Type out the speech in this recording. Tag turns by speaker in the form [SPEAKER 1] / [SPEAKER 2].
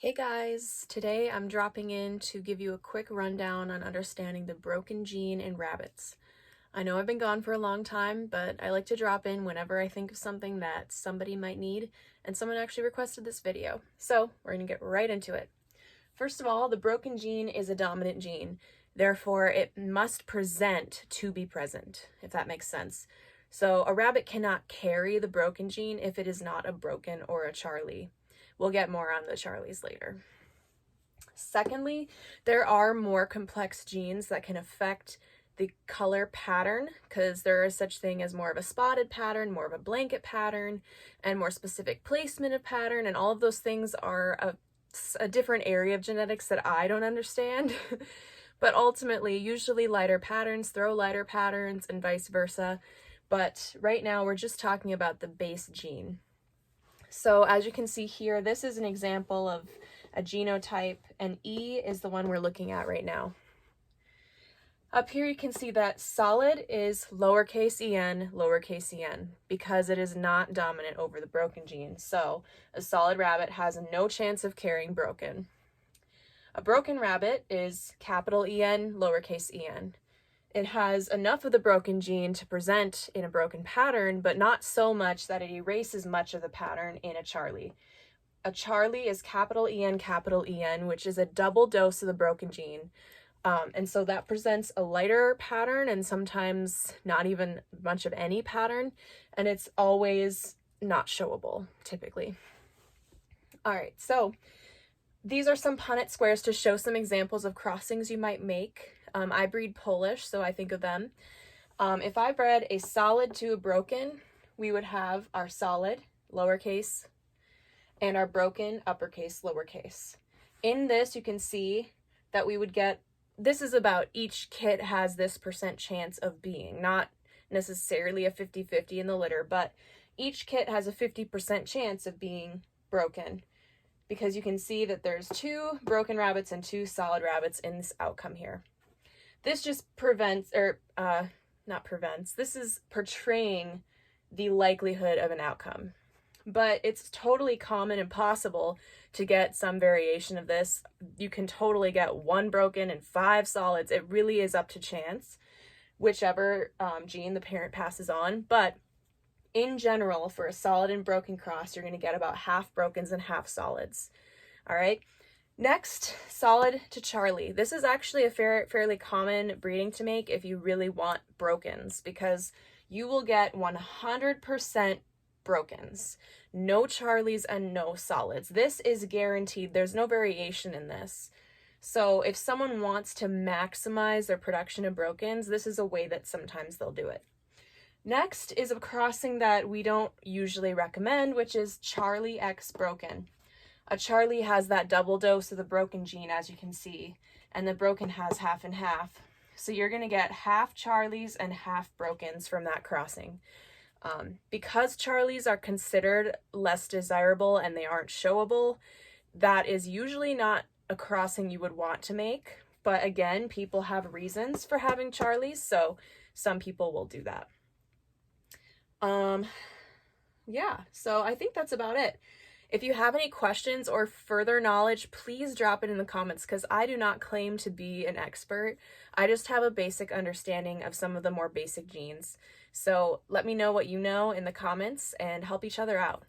[SPEAKER 1] Hey guys, today I'm dropping in to give you a quick rundown on understanding the broken gene in rabbits. I know I've been gone for a long time, but I like to drop in whenever I think of something that somebody might need, and someone actually requested this video. So we're gonna get right into it. First of all, the broken gene is a dominant gene. Therefore, it must present to be present, if that makes sense. So a rabbit cannot carry the broken gene if it is not a broken or a Charlie. We'll get more on the Charlies later. Secondly, there are more complex genes that can affect the color pattern because there is such thing as more of a spotted pattern, more of a blanket pattern, and more specific placement of pattern, and all of those things are a different area of genetics that I don't understand. But ultimately, usually lighter patterns throw lighter patterns and vice versa. But right now we're just talking about the base gene. So as you can see here, this is an example of a genotype, and E is the one we're looking at right now. Up here you can see that solid is lowercase en, because it is not dominant over the broken gene. So a solid rabbit has no chance of carrying broken. A broken rabbit is capital En, lowercase en. It has enough of the broken gene to present in a broken pattern, but not so much that it erases much of the pattern in a Charlie. A Charlie is capital En, which is a double dose of the broken gene. And so that presents a lighter pattern and sometimes not even much of any pattern, and it's always not showable, typically. All right, so these are some Punnett squares to show some examples of crossings you might make. I breed Polish, so I think of them. If I bred a solid to a broken, we would have our solid, lowercase, and our broken, uppercase, lowercase. In this, you can see that we would get, this is about each kit has this % chance of being, not necessarily a 50-50 in the litter, but each kit has a 50% chance of being broken, because you can see that there's 2 broken rabbits and 2 solid rabbits in this outcome here. This just prevents, or not prevents, this is portraying the likelihood of an outcome. But it's totally common and possible to get some variation of this. You can totally get 1 broken and 5 solids. It really is up to chance, whichever gene the parent passes on. But in general, for a solid and broken cross, you're going to get about half brokens and half solids. All right. Next, solid to Charlie. This is actually a fairly common breeding to make if you really want brokens, because you will get 100% brokens, no Charlies and no solids. This is guaranteed. There's no variation in this. So if someone wants to maximize their production of brokens, this is a way that sometimes they'll do it. Next is a crossing that we don't usually recommend, which is Charlie X broken. A Charlie has that double dose of the broken gene, as you can see, and the broken has half and half. So you're going to get half Charlies and half brokens from that crossing. Because Charlies are considered less desirable and they aren't showable, that is usually not a crossing you would want to make. But again, people have reasons for having Charlies, so some people will do that. Yeah, so I think that's about it. If you have any questions or further knowledge, please drop it in the comments, because I do not claim to be an expert. I just have a basic understanding of some of the more basic genes. So let me know what you know in the comments and help each other out.